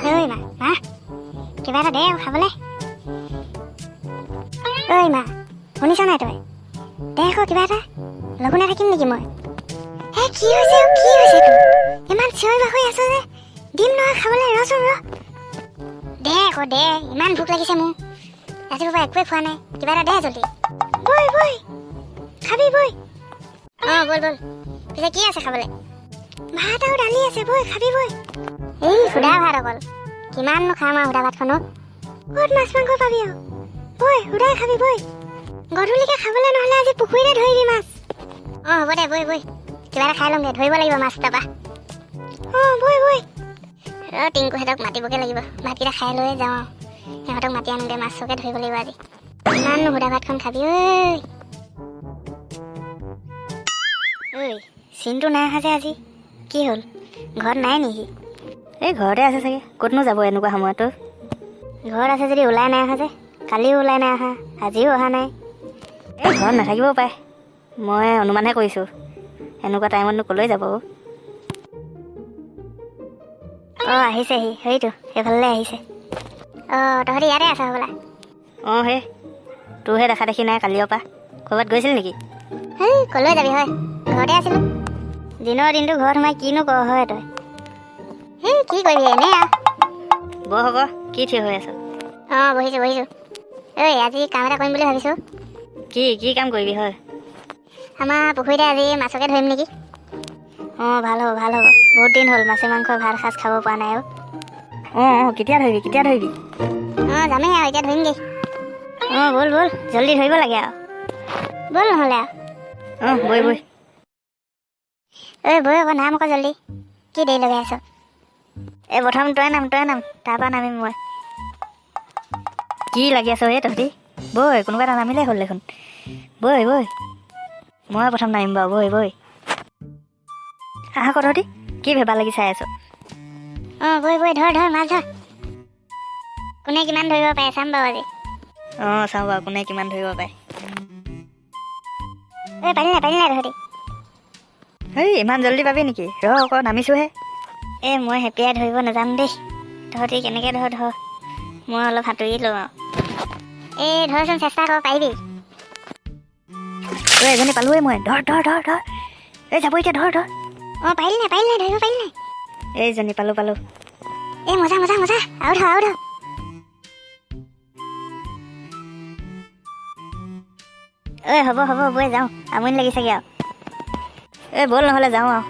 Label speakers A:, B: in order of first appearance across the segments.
A: ঐ মা মা কিবা এটা দে খাবলৈ। ঐ মা শুনিছ নাই তই? দে আকৌ কিবা এটা, লঘোণে থাকিম নেকি মই? হে কি হৈছে তোৰ? ইমান চিঞৰি বাখৰি আছ যে, দিম নহয় খাবলৈ, ৰচোন ৰ। দে আকৌ দে, ইমান ভোক লাগিছে মোৰ, ৰাতিপুৱা একোৱে খোৱা নাই, কিবা এটা দে জলদি। বৈ খাবি বৈ। বল পিছে কি আছে খাবলৈ? ভাত আৰু দালি আছে, বৈ খাবি বৈ। এই সুধা ভাত অকল, কিমাননো খাম আৰু সুধা ভাতখনো? ক'ত মাছ মাংস পাবি আৰু? বৈ সুধাই খাবি বৈ। গধূলিকে খাবলৈ নহ'লে আজি পুখুৰীতে ধৰিবি মাছ। হ'ব দে বৈ কিবা এটা খাই লওঁগে, ধৰিব লাগিব মাছ তাৰপা। বৈ টিংকুহঁতক মাতিবগে লাগিব, ভাতকেইটা খাই লৈ যাওঁ আৰু সিহঁতক মাতি আনোগে, মাছকে ধৰিব লাগিব আজি। ইমাননো সুধা ভাতখন খাবি ঐ চিনটো নাই অহা যে আজি, কি হ'ল? ঘৰত নাই নেকি?
B: এই ঘৰতে আছে চাগে, ক'তনো যাব এনেকুৱা সময়তো।
A: ঘৰত আছে যদি ওলাই নাই অহা যে, কালিও ওলাই নাই অহা, আজিও অহা নাই।
B: এই ঘৰত নাথাকিবও পাৰে, মই অনুমানহে কৰিছোঁ, এনেকুৱা টাইমতনো ক'লৈ যাব?
A: আহিছেহি, সেইটো সেইফালে আহিছে। তহঁতি ইয়াতে আছ হ'বলা?
B: সেই তোৰহে দেখা দেখি নাই কালিৰ পৰা, ক'ৰবাত গৈছিল নেকি?
A: ক'লৈ যাবি হয়, ঘৰতে আছিলোঁ। দিনটো ঘৰত সোমাই কিনো কৰ হয় তই? কি কৰিবি এনেই আৰু।
B: বহ আকৌ, কি থিয় হৈ আছ?
A: বহিছোঁ। আজি কাম এটা কৰিম বুলি ভাবিছোঁ।
B: কি কাম কৰিবি হয়?
A: আমাৰ পুখুৰীতে আজি মাছকে ধৰিম নেকি? ভাল হ'ব, বহুত দিন হ'ল মাছে মাংস ভাত সাজ খাব পৰা নাই আৰু।
B: কেতিয়া ধৰিবি?
A: যামেই আৰু এতিয়া ধৰিমগৈ। বল জল্দি ধৰিব লাগে আৰু, বল নহ'লে আৰু।
B: বৈ
A: বৈ আকৌ নাম আকৌ জল্দি, কি দেৰি লগাই আছ? প্ৰথম তই নাম, তাৰপৰা নামিম মই।
B: কি লাগি আছ তহঁতি? বৈ কোনোবা এটা নামিলেই হ'ল দেখোন। বৈ মই প্ৰথম নামিম বাৰু, বৈ আহ আকৌ তহঁতি, কি ভেবা লাগি চাই আছ?
A: বৈ ধৰ মাছ ধৰ। কোনে কিমান ধৰিব পাৰে চাম বাৰু আজি।
B: চাওঁ বাৰু কোনে কিমান ধৰিব পাৰে।
A: পালি নাই তহঁতি?
B: ইমান জল্দি পাবি নেকি? ৰ আকৌ নামিছোঁহে।
A: মই হেপিয়াই ধৰিব নাজানো দেই, তহঁতি কেনেকৈ ধৰ, মই অলপ সাঁতুৰি লওঁ আৰু। ধৰচোন চেষ্টা কৰ, পাৰিবি?
B: এজনী পালোঁৱে মই, ধৰ যাব এতিয়া, ধৰ।
A: পাৰিলি নাই ধৰিব পাৰিলি নাই?
B: এইজনী পালোঁ।
A: মজা আৰু ধৰ। হ'ব বৈ যাওঁ, আমনি লাগিছেগৈ আৰু।
B: ব'ল নহ'লে যাওঁ আৰু।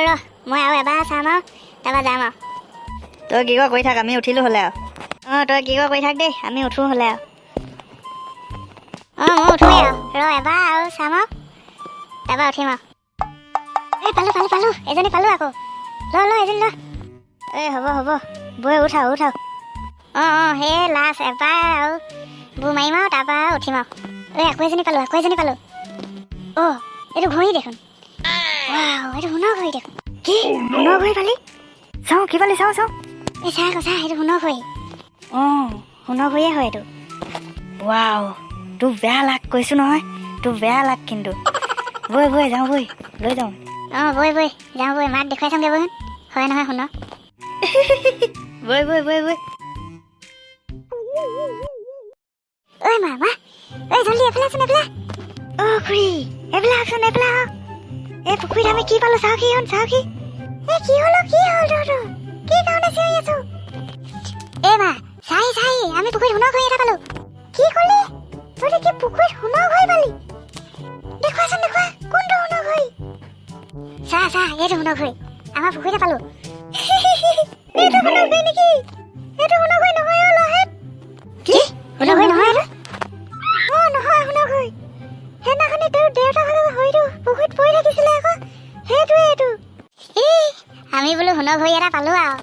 A: ৰ মই আৰু এবাৰ চাম আৰু তাৰপৰা যাম আৰু।
B: তই কি কৰি থাক, আমি উঠিলোঁ হ'লে আৰু।
A: তই কি কৰি থাক দেই, আমি উঠো হ'লে আৰু। মই উঠোৱেই আৰু, এবাৰ আৰু চাম আৰু তাৰপৰা উঠিম আৰু। পালোঁ, এজনী পালোঁ আকৌ। এজনী ল। হ'ব বৈ উঠাও। সেই লাষ্ট এবাৰ আৰু বুৰ মাৰিম আৰু তাৰপৰা উঠিম আৰু। আকৌ এজনী পালোঁ। এইটো ঘড়ী দেখোন। এইটো সোণৰ ঘড়ী দেখোন।
B: কি সোণৰ ঘড়ী পালি? চাওঁ কি পালি, চাওঁ।
A: চা এইটো সোণৰ ঘড়ী। সোণৰ ঘড়ীয়ে হয় এইটো।
B: ৱাও, তোৰ বেয়া লাগ কৈছোঁ নহয়, তোৰ বেয়া লাগ কিন্তু। বৈ যাওঁ, লৈ যাওঁ।
A: বৈ যাওঁ, মাক দেখুৱাই চামগৈ বহোন, হয় নহয় সোণৰ।
B: বৈ
A: মা জল্দি এফালে আছোন, খুৰী এইফালে আহকচোন, আহক। পুখুৰীত আমি কি পালোঁ চাওঁ কি হ'ল তহঁতৰ? কি কাৰণে চিঞৰি আছো? মা চাই আমি পুখুৰীত সোণৰ ঘড়ী এটা পালোঁ। কি ক'লি? তহঁতি কি পুখুৰীত সোণৰ ঘড়ী পালি? দেখুৱাচোন, কোনটো সোণৰ ঘড়ী? চা এইটো সোণৰ ঘড়ী, আমাৰ পুখুৰীতে পালোঁ। এইটো সোণৰ ঘড়ী নেকি? এইটো সোণৰ ঘড়ী নহয় ল'ৰাহেঁত।
B: কি সোণৰ ঘড়ী নহয় এইটো?
A: নহয় সোণৰ ঘড়ী। সেইদিনাখনি তেওঁৰ দেউতাহঁতৰ ঘড়ীটো পুখুৰীত পৰি থাকিছিলে আকৌ, সেইটোৱে এইটো। আমি বোলো সোণৰ ঘড়ী এটা পালোঁ আৰু।